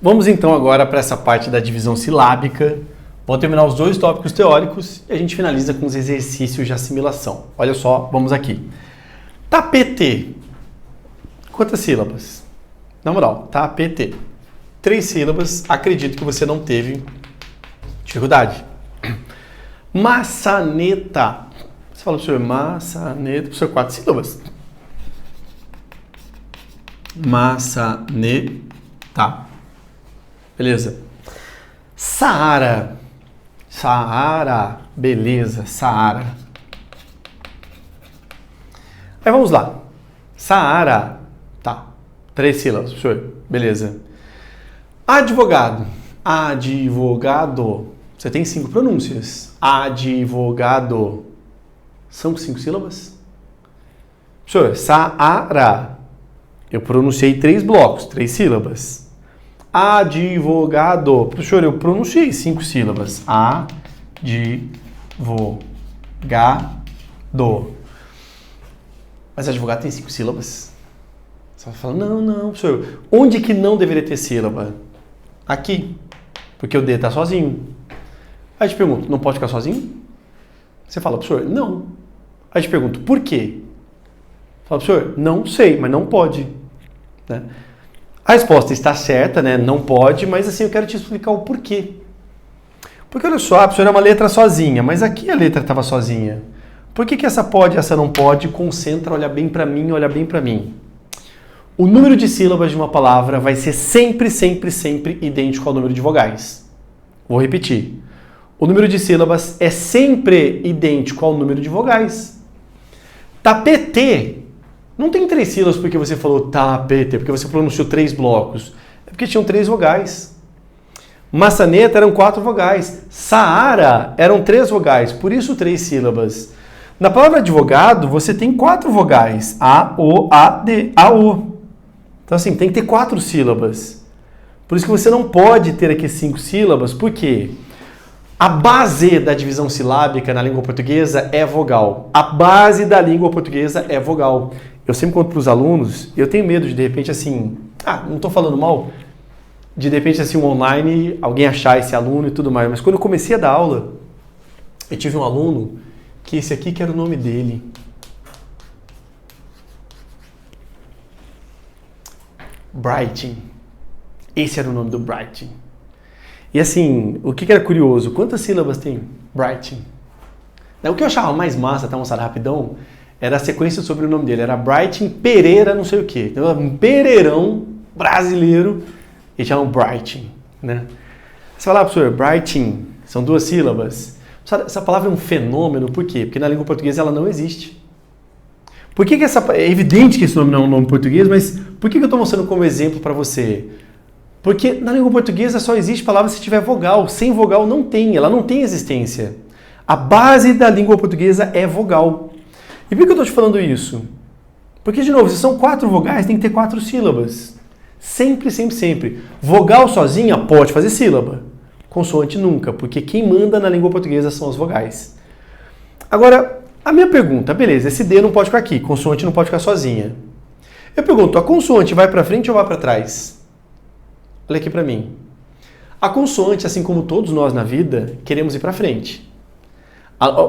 Vamos então agora para essa parte da divisão silábica. Vamos terminar os dois tópicos teóricos e a gente finaliza com os exercícios de assimilação. Olha só, vamos aqui. Tapete. Quantas sílabas? Na moral, tapete. 3 sílabas. Acredito que você não teve dificuldade. Maçaneta. Você fala, professor, maçaneta. Professor, 4 sílabas. Maçaneta. Beleza. Saara. Saara. Beleza, Saara. Aí vamos lá. Saara. Tá. 3 sílabas, professor. Beleza. Advogado. Advogado. Você tem 5 pronúncias. Advogado. São 5 sílabas? Professor, Saara. Eu pronunciei 3 blocos, 3 sílabas. Advogado. Professor, eu pronunciei 5 sílabas. Advogado. Mas advogado tem 5 sílabas? Você vai falar, não, professor. Onde que não deveria ter sílaba? Aqui. Porque o D está sozinho. Aí eu te pergunto, não pode ficar sozinho? Você fala, professor, não. Aí eu te pergunto, por quê? Fala, professor, não sei, mas não pode. Né? A resposta está certa, né? Não pode, mas assim eu quero te explicar o porquê. Porque olha só, professor, é uma letra sozinha, mas aqui a letra estava sozinha. Por que essa pode e essa não pode? Concentra, olha bem para mim, olha bem para mim. O número de sílabas de uma palavra vai ser sempre idêntico ao número de vogais. Vou repetir. O número de sílabas é sempre idêntico ao número de vogais. Tapete não tem 3 sílabas porque você falou tapete, porque você pronunciou 3 blocos. É porque tinham 3 vogais. Maçaneta eram 4 vogais. Saara eram 3 vogais, por isso 3 sílabas. Na palavra advogado, você tem 4 vogais. A, O, A, D, A, O. Então assim, tem que ter 4 sílabas. Por isso que você não pode ter aqui 5 sílabas, por quê? A base da divisão silábica na língua portuguesa é vogal. A base da língua portuguesa é vogal. Eu sempre conto para os alunos, eu tenho medo de repente assim, não estou falando mal, de repente assim, online, alguém achar esse aluno e tudo mais. Mas quando eu comecei a dar aula, eu tive um aluno que esse aqui que era o nome dele. Brighton. Esse era o nome do Brighton. E assim, o que era curioso? Quantas sílabas tem Brighton? O que eu achava mais massa, tá, moçada, rapidão, era a sequência sobre o nome dele. Era Brighton Pereira não sei o quê. Então, um Pereirão brasileiro e chamam Brighton, né? Você fala, professor, Brighton, são 2 sílabas. Essa palavra é um fenômeno, por quê? Porque na língua portuguesa ela não existe. Por que é evidente que esse nome não é um nome português, mas por que eu estou mostrando como exemplo para você? Porque na língua portuguesa só existe palavra se tiver vogal. Sem vogal não tem, ela não tem existência. A base da língua portuguesa é vogal. E por que eu estou te falando isso? Porque, de novo, se são 4 vogais, tem que ter 4 sílabas. Sempre. Vogal sozinha pode fazer sílaba. Consoante nunca, porque quem manda na língua portuguesa são as vogais. Agora, a minha pergunta, beleza, esse D não pode ficar aqui, consoante não pode ficar sozinha. Eu pergunto, a consoante vai para frente ou vai para trás? Olha aqui para mim. A consoante, assim como todos nós na vida, queremos ir para frente.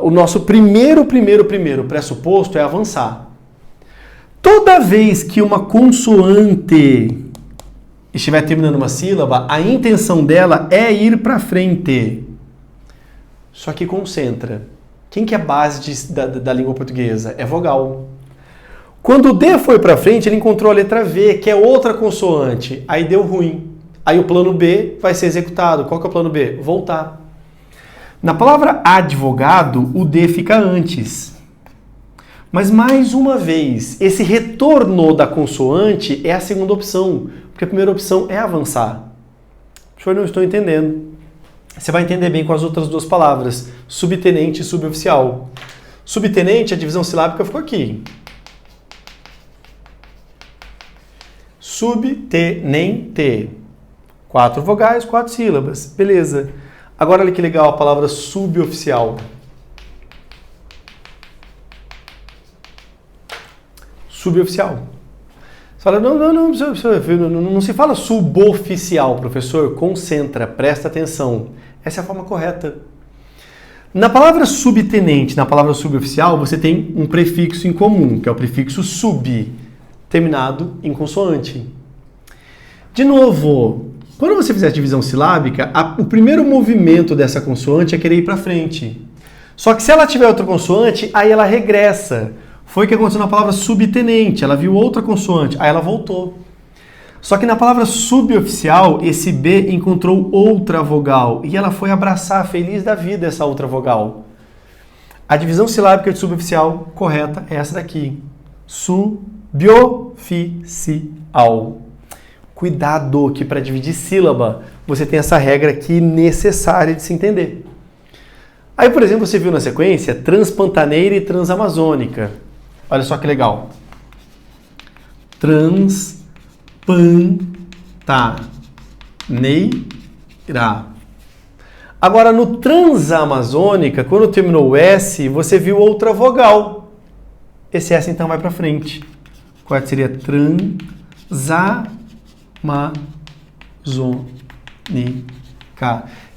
O nosso primeiro pressuposto é avançar. Toda vez que uma consoante estiver terminando uma sílaba, a intenção dela é ir para frente. Só que concentra. Quem que é a base da língua portuguesa? É vogal. Quando o D foi para frente, ele encontrou a letra V, que é outra consoante. Aí deu ruim. Aí o plano B vai ser executado. Qual que é o plano B? Voltar. Na palavra advogado, o D fica antes. Mas mais uma vez, esse retorno da consoante é a segunda opção, porque a primeira opção é avançar. Eu não estou entendendo. Você vai entender bem com as outras 2 palavras, subtenente e suboficial. Subtenente, a divisão silábica ficou aqui. Subtenente. 4 vogais, 4 sílabas. Beleza. Agora olha que legal a palavra suboficial. Suboficial. Você fala, não, não se fala suboficial, professor. Concentra, presta atenção. Essa é a forma correta. Na palavra subtenente, na palavra suboficial, você tem um prefixo em comum, que é o prefixo sub, terminado em consoante. De novo, quando você fizer a divisão silábica, o primeiro movimento dessa consoante é querer ir para frente. Só que se ela tiver outra consoante, aí ela regressa. Foi o que aconteceu na palavra subtenente, ela viu outra consoante, aí ela voltou. Só que na palavra suboficial, esse B encontrou outra vogal e ela foi abraçar feliz da vida essa outra vogal. A divisão silábica de suboficial correta é essa daqui. Suboficial. Cuidado que para dividir sílaba, você tem essa regra aqui necessária de se entender. Aí, por exemplo, você viu na sequência transpantaneira e transamazônica. Olha só que legal. Transpantaneira. Agora, no transamazônica, quando terminou o S, você viu outra vogal. Esse S, então, vai para frente. Qual seria? Transamazônica.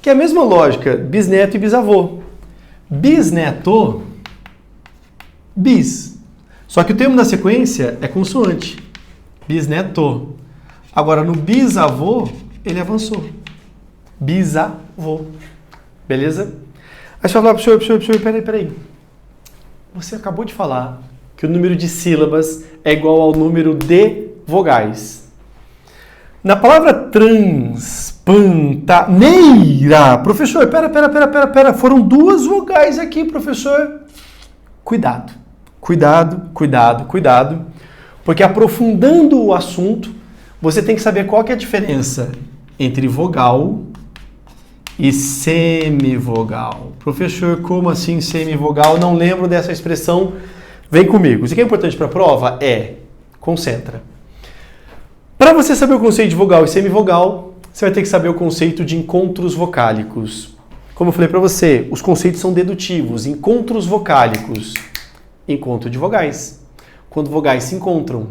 Que é a mesma lógica, bisneto e bisavô. Bisneto, bis. Só que o termo da sequência é consoante. Bisneto. Agora, no bisavô, ele avançou. Bisavô. Beleza? Aí você vai falar, professor, peraí. Você acabou de falar que o número de sílabas é igual ao número de vogais. Na palavra transpantaneira, professor, pera, foram duas vogais aqui, professor. Cuidado, porque aprofundando o assunto, você tem que saber qual que é a diferença entre vogal e semivogal. Professor, como assim semivogal? Não lembro dessa expressão. Vem comigo. Isso que é importante para a prova concentra. Para você saber o conceito de vogal e semivogal, você vai ter que saber o conceito de encontros vocálicos. Como eu falei para você, os conceitos são dedutivos. Encontros vocálicos. Encontro de vogais. Quando vogais se encontram.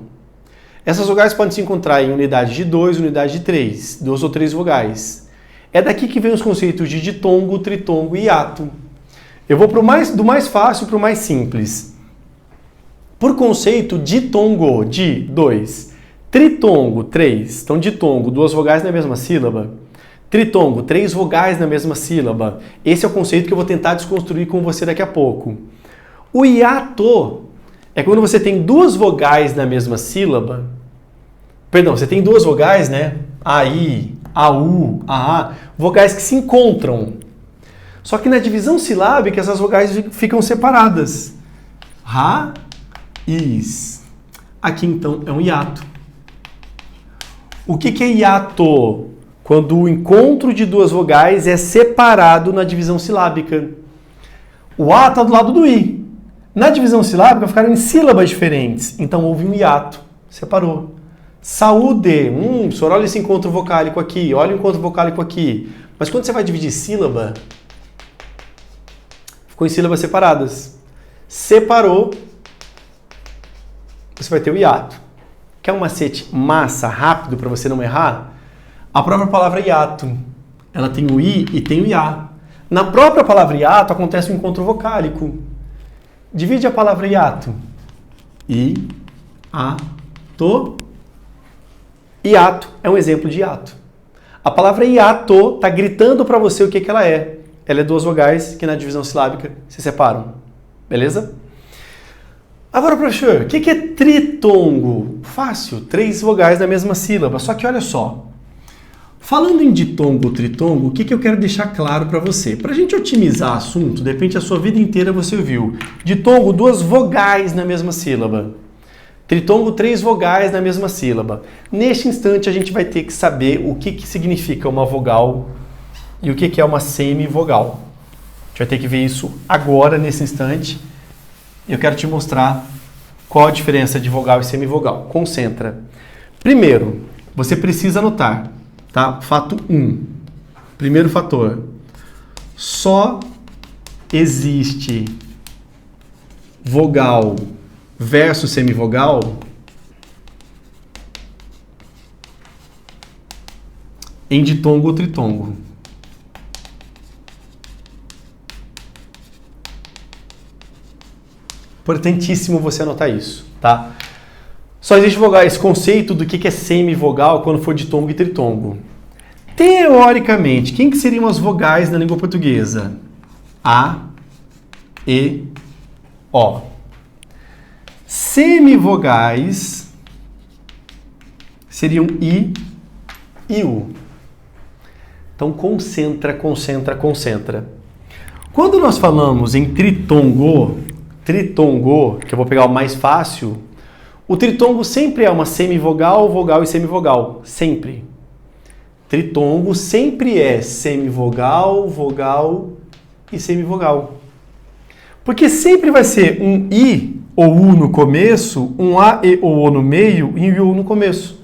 Essas vogais podem se encontrar em unidade de 2, unidade de 3. 2 ou 3 vogais. É daqui que vem os conceitos de ditongo, tritongo e hiato. Eu vou do mais fácil para o mais simples. Por conceito, ditongo, di, 2. Tritongo, 3. Então, ditongo, 2 vogais na mesma sílaba. Tritongo, 3 vogais na mesma sílaba. Esse é o conceito que eu vou tentar desconstruir com você daqui a pouco. O hiato é quando você tem 2 vogais na mesma sílaba. Perdão, você tem 2 vogais, né? AI, AU, AA. Vogais que se encontram. Só que na divisão silábica, essas vogais ficam separadas. Raiz. Aqui, então, é um hiato. O que é hiato? Quando o encontro de 2 vogais é separado na divisão silábica. O A está do lado do I. Na divisão silábica ficaram em sílabas diferentes. Então houve um hiato. Separou. Saúde. O senhor olha esse encontro vocálico aqui. Olha o encontro vocálico aqui. Mas quando você vai dividir sílaba, ficou em sílabas separadas. Separou. Você vai ter o hiato. Quer um macete massa, rápido, para você não errar? A própria palavra hiato, ela tem o I e tem o IA. Na própria palavra hiato acontece um encontro vocálico. Divide a palavra hiato. I, A, to. Hiato é um exemplo de hiato. A palavra hiato está gritando para você o que ela é. Ela é 2 vogais que na divisão silábica se separam. Beleza? Agora, professor, o que é tritongo? Fácil, 3 vogais na mesma sílaba. Só que olha só, falando em ditongo ou tritongo, o que eu quero deixar claro para você? Para a gente otimizar o assunto, de repente a sua vida inteira você ouviu ditongo, 2 vogais na mesma sílaba. Tritongo, 3 vogais na mesma sílaba. Neste instante a gente vai ter que saber o que significa uma vogal e o que é uma semivogal. A gente vai ter que ver isso agora, nesse instante. Eu quero te mostrar qual a diferença de vogal e semivogal. Concentra. Primeiro, você precisa anotar, tá? Fato 1. Primeiro fator. Só existe vogal versus semivogal em ditongo ou tritongo. Importantíssimo você anotar isso, tá? Só existe vogal, esse conceito do que é semivogal quando for ditongo e tritongo. Teoricamente, quem que seriam as vogais na língua portuguesa? A, E, O. Semivogais seriam I e U. Então, concentra, concentra, concentra. Quando nós falamos em tritongo, que eu vou pegar o mais fácil, o tritongo sempre é uma semivogal, vogal e semivogal. Sempre. Tritongo sempre é semivogal, vogal e semivogal. Porque sempre vai ser um I ou U no começo, um A, E ou O no meio e um U no começo.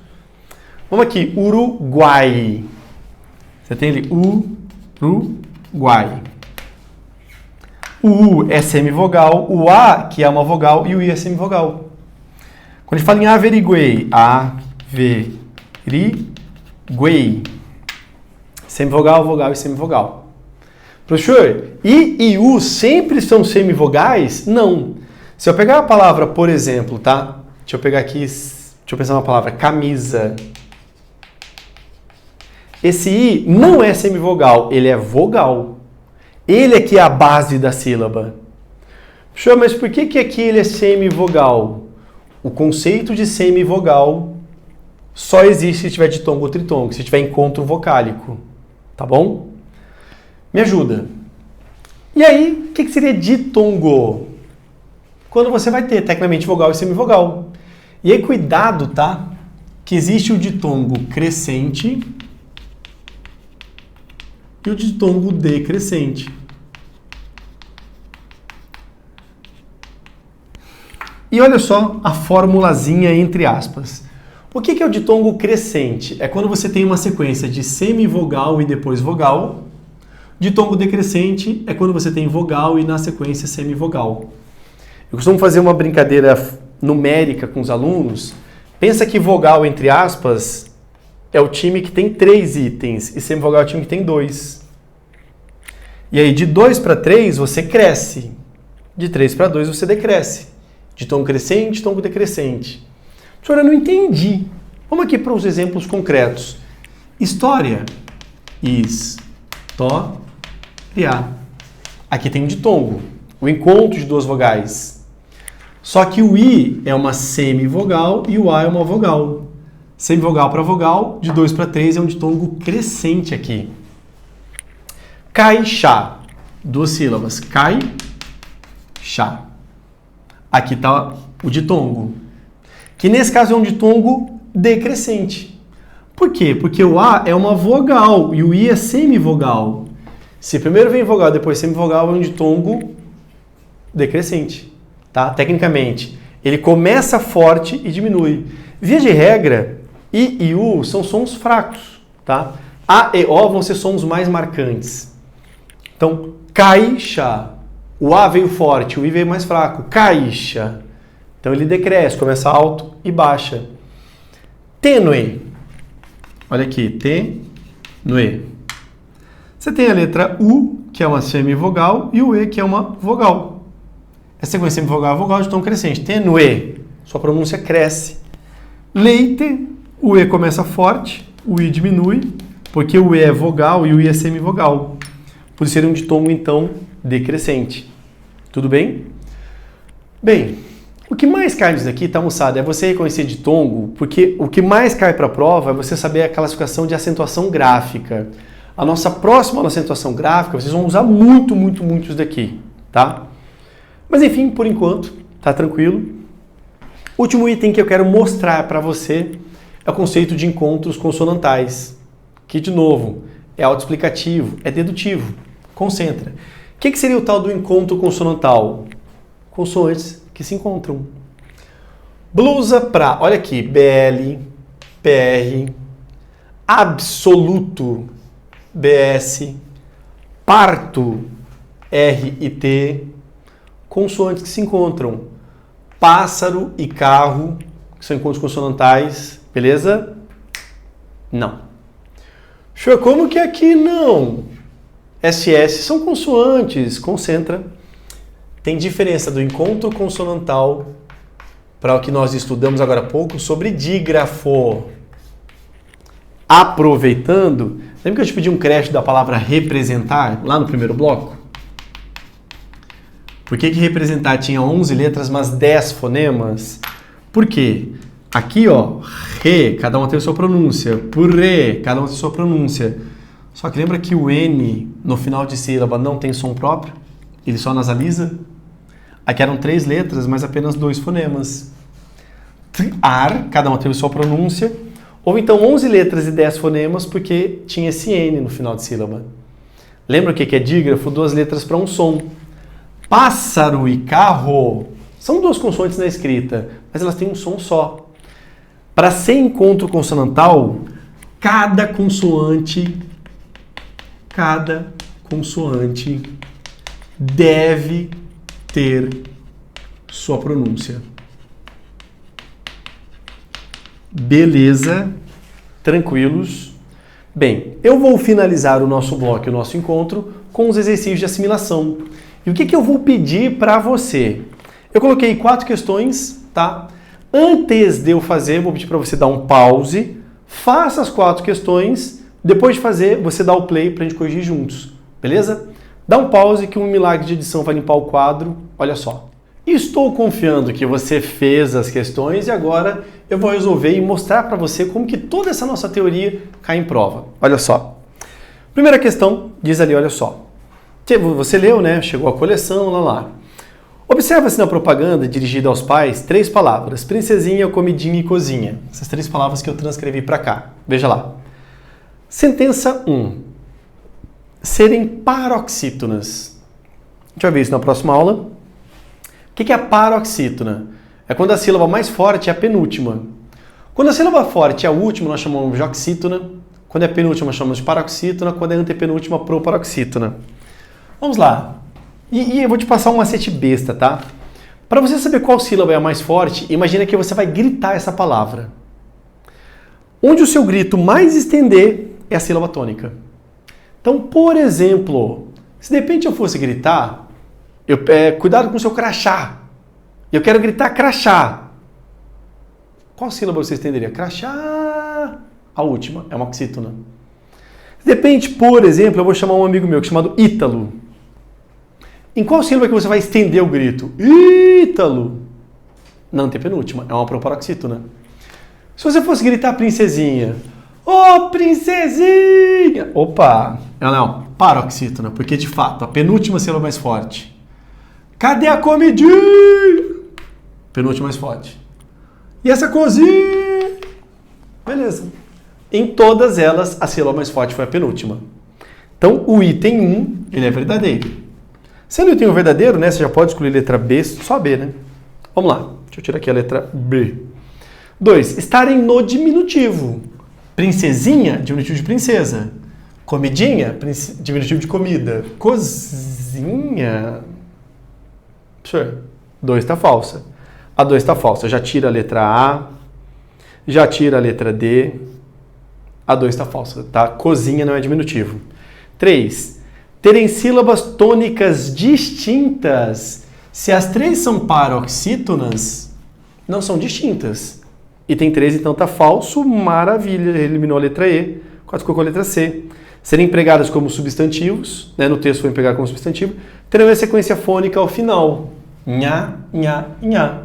Vamos aqui, Uruguai. Você tem ali Uruguai. O U é semivogal, o A, que é uma vogal, e o I é semivogal. Quando a gente fala em averiguei, averiguei. Semivogal, vogal e semivogal. Professor, I e U sempre são semivogais? Não. Se eu pegar a palavra, por exemplo, tá? Deixa eu pegar aqui, deixa eu pensar numa palavra, camisa. Esse I não é semivogal, ele é vogal. Ele aqui é a base da sílaba. Professor, mas por que aqui ele é semivogal? O conceito de semivogal só existe se tiver ditongo ou tritongo, se tiver encontro vocálico. Tá bom? Me ajuda. E aí, o que seria ditongo? Quando você vai ter, tecnicamente, vogal e semivogal. E aí, cuidado, tá? Que existe o ditongo crescente e o ditongo decrescente. E olha só a formulazinha entre aspas. O que é o ditongo crescente? É quando você tem uma sequência de semivogal e depois vogal. Ditongo decrescente é quando você tem vogal e na sequência semivogal. Eu costumo fazer uma brincadeira numérica com os alunos. Pensa que vogal, entre aspas, é o time que tem 3 itens e semivogal é o time que tem 2. E aí de 2 para 3 você cresce. De 3 para 2 você decresce. Ditongo crescente, ditongo decrescente. Professor, eu não entendi. Vamos aqui para os exemplos concretos. História. História. Aqui tem um ditongo. O encontro de 2 vogais. Só que o I é uma semivogal e o A é uma vogal. Semivogal para vogal, de 2 para 3 é um ditongo crescente aqui. Caixa. 2 sílabas. Cai, chá. Aqui está o ditongo. Que nesse caso é um ditongo decrescente. Por quê? Porque o A é uma vogal e o I é semivogal. Se primeiro vem vogal, depois semivogal, é um ditongo decrescente. Tá? Tecnicamente, ele começa forte e diminui. Via de regra, I e U são sons fracos. Tá? A e O vão ser sons mais marcantes. Então, caixa. O A veio forte, o I veio mais fraco. Caixa. Então ele decresce, começa alto e baixa. Tênue. Olha aqui, tênue. Você tem a letra U, que é uma semivogal, e o E, que é uma vogal. Essa sequência semivogal é vogal de tom crescente. Tênue. Sua pronúncia cresce. Leite. O E começa forte, o I diminui, porque o E é vogal e o I é semivogal. Por isso seria um ditongo, então, decrescente. Tudo bem? Bem, o que mais cai nisso daqui, tá, moçada, é você reconhecer ditongo, porque o que mais cai para a prova é você saber a classificação de acentuação gráfica. A nossa próxima acentuação gráfica, vocês vão usar muito isso daqui, tá? Mas enfim, por enquanto, tá tranquilo. Último item que eu quero mostrar para você é o conceito de encontros consonantais, que, de novo, é autoexplicativo, é dedutivo. Concentra. O que seria o tal do encontro consonantal? Consoantes que se encontram. Blusa pra, olha aqui, BL, PR, absoluto, BS, parto, R e T, consoantes que se encontram. Pássaro e carro, que são encontros consonantais, beleza? Não. Professor, como que aqui não? SS são consoantes, concentra. Tem diferença do encontro consonantal para o que nós estudamos agora há pouco sobre dígrafo. Aproveitando, lembra que eu te pedi um crédito da palavra representar lá no primeiro bloco? Por que representar tinha 11 letras, mas 10 fonemas? Por quê? Aqui, ó, re, cada uma tem a sua pronúncia. Por re, cada uma tem a sua pronúncia. Só que lembra que o N no final de sílaba não tem som próprio? Ele só nasaliza? Aqui eram 3 letras, mas apenas 2 fonemas. Ar, cada uma teve sua pronúncia. Ou então 11 letras e 10 fonemas, porque tinha esse N no final de sílaba. Lembra o que é dígrafo? 2 letras para um som. Pássaro e carro são 2 consoantes na escrita, mas elas têm um som só. Para ser encontro consonantal, cada consoante deve ter sua pronúncia. Beleza? Tranquilos? Bem, eu vou finalizar o nosso bloco e o nosso encontro com os exercícios de assimilação. E o que eu vou pedir para você? Eu coloquei 4 questões, tá? Antes de eu fazer, vou pedir para você dar um pause, faça as 4 questões, depois de fazer, você dá o play para a gente corrigir juntos, beleza? Dá um pause que um milagre de edição vai limpar o quadro, olha só. Estou confiando que você fez as questões e agora eu vou resolver e mostrar para você como que toda essa nossa teoria cai em prova. Olha só. Primeira questão, diz ali, olha só. Você leu, né? Chegou a coleção, lá. Observa-se na propaganda dirigida aos pais 3 palavras, princesinha, comidinha e cozinha. Essas 3 palavras que eu transcrevi para cá. Veja lá. Sentença 1. Serem paroxítonas. A gente vai ver isso na próxima aula. O que é a paroxítona? É quando a sílaba mais forte é a penúltima. Quando a sílaba forte é a última, nós chamamos de oxítona. Quando é a penúltima, nós chamamos de paroxítona. Quando é a antepenúltima, proparoxítona. Vamos lá. E eu vou te passar um macete besta, tá? Para você saber qual sílaba é a mais forte, imagina que você vai gritar essa palavra. Onde o seu grito mais estender é a sílaba tônica. Então, por exemplo, se de repente eu fosse gritar, cuidado com o seu crachá. Eu quero gritar crachá. Qual sílaba você estenderia? Crachá. A última é uma oxítona. De repente, por exemplo, eu vou chamar um amigo meu chamado Ítalo. Em qual sílaba que você vai estender o grito? Ítalo. Na antepenúltima, é uma proparoxítona. Se você fosse gritar princesinha, ô princesinha! Opa, ela é uma paroxítona, porque de fato, a penúltima sílaba mais forte. Cadê a comidinha? Penúltima mais forte. E essa cozinha? Beleza. Em todas elas, a sílaba mais forte foi a penúltima. Então, o item 1, ele é verdadeiro. Sendo o item verdadeiro, né, você já pode escolher letra B, só B, né? Vamos lá. Deixa eu tirar aqui a letra B. 2. Estarem no diminutivo. Princesinha, diminutivo de princesa. Comidinha, diminutivo de comida. Cozinha. 2 está falsa. A 2 está falsa. Já tira a letra A. Já tira a letra D. A 2 está falsa, tá? Cozinha não é diminutivo. 3. Terem sílabas tônicas distintas. Se as 3 são paroxítonas, não são distintas. E tem 3, então tá falso. Maravilha. Eliminou a letra E. Quase colocou a letra C. Serem empregadas como substantivos, né? No texto foi empregado como substantivo. Terão a sequência fônica ao final. Nha, nha, nha.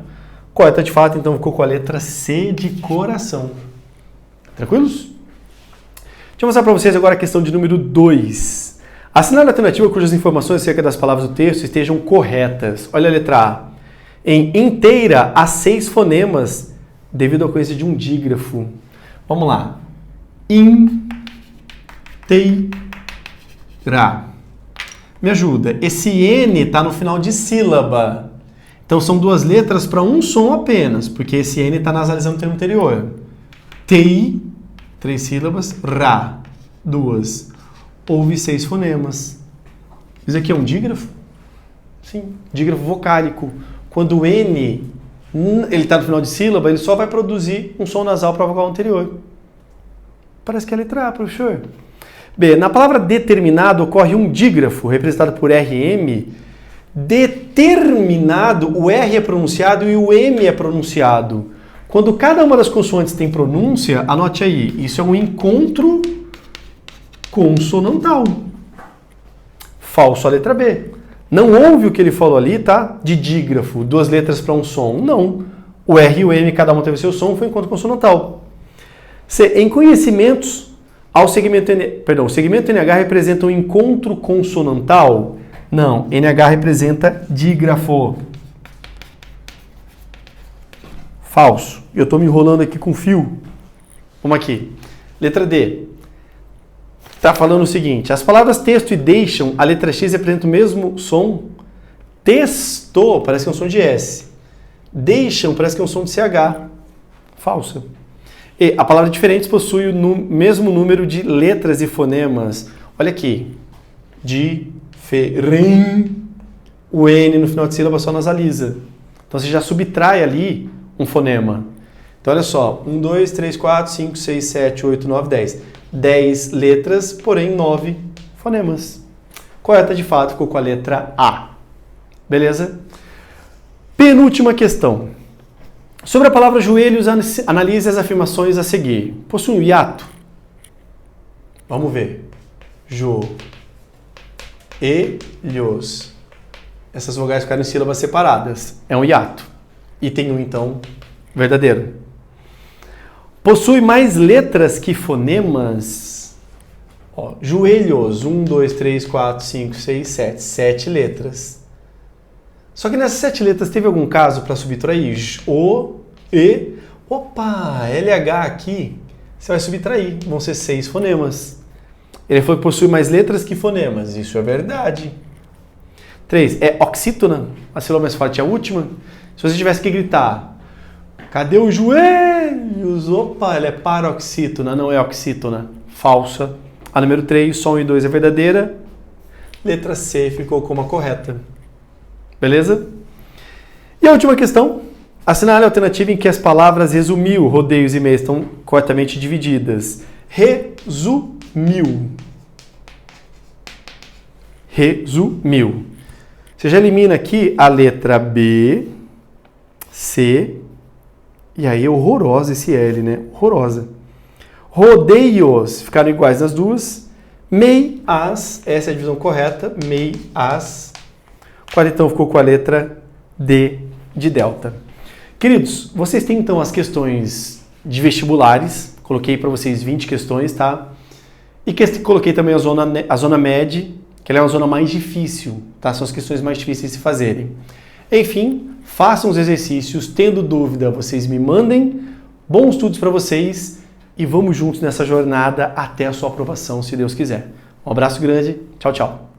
Correta de fato, então ficou com a letra C de coração. Tranquilos? Deixa eu mostrar para vocês agora a questão de número 2. Assinale a alternativa cujas informações acerca das palavras do texto estejam corretas. Olha a letra A. Em inteira, há 6 fonemas devido à ocorrência de um dígrafo. Vamos lá. Inteira. Me ajuda. Esse N está no final de sílaba. Então são 2 letras para um som apenas, porque esse N está nasalizando o termo anterior. Tei, 3 sílabas. Ra, 2. Houve 6 fonemas. Isso aqui é um dígrafo? Sim, dígrafo vocálico. Quando o N ele está no final de sílaba, ele só vai produzir um som nasal para a vogal anterior. Parece que é a letra A, professor. B. Na palavra determinado ocorre um dígrafo, representado por RM. Determinado, o R é pronunciado e o M é pronunciado. Quando cada uma das consoantes tem pronúncia, anote aí, isso é um encontro consonantal. Falso a letra B. Não houve o que ele falou ali, tá? De dígrafo, 2 letras para um som. Não. O R e o M, cada um teve seu som, foi um encontro consonantal. C. Em conhecimentos, o segmento NH representa um encontro consonantal? Não. NH representa dígrafo. Falso. Eu estou me enrolando aqui com fio. Vamos aqui. Letra D. Está falando o seguinte. As palavras texto e deixam, a letra X representa o mesmo som. Texto parece que é um som de S. Deixam parece que é um som de CH. Falso. E a palavra diferentes possui o mesmo número de letras e fonemas. Olha aqui. Diferente. O N no final de sílaba só nasaliza. Então você já subtrai ali um fonema. Então olha só. 1, 2, 3, 4, 5, 6, 7, 8, 9, 10. 10 letras, porém 9 fonemas. Correta de fato ficou com a letra A. Beleza? Penúltima questão. Sobre a palavra joelhos, analise as afirmações a seguir. Possui um hiato? Vamos ver. Joelhos. Essas vogais ficaram em sílabas separadas. É um hiato. Item 1, então, verdadeiro. Possui mais letras que fonemas? Ó, joelhos. 1, 2, 3, 4, 5, 6, 7. 7 letras. Só que nessas 7 letras teve algum caso para subtrair? O, E. Opa, LH aqui, você vai subtrair. Vão ser 6 fonemas. Ele falou que possui mais letras que fonemas. Isso é verdade. 3. É oxítona. A sílaba mais forte é a última. Se você tivesse que gritar, cadê os joelhos? Opa, ela é paroxítona, não é oxítona. Falsa. A número 3, som e 2 é verdadeira. Letra C ficou como a correta. Beleza? E a última questão. Assinale a alternativa em que as palavras resumiu, rodeios e meios estão corretamente divididas. Resumiu. Resumiu. Você já elimina aqui a letra B, C, e aí é horrorosa esse L, né? Horrorosa. Rodeios ficaram iguais nas duas. Meias, essa é a divisão correta. Meias. Então ficou com a letra D de delta. Queridos, vocês têm então as questões de vestibulares. Coloquei para vocês 20 questões, tá? E coloquei também a zona média, que ela é uma zona mais difícil, tá? São as questões mais difíceis de se fazerem. Enfim, façam os exercícios. Tendo dúvida, vocês me mandem. Bons estudos para vocês e vamos juntos nessa jornada até a sua aprovação, se Deus quiser. Um abraço grande. Tchau, tchau.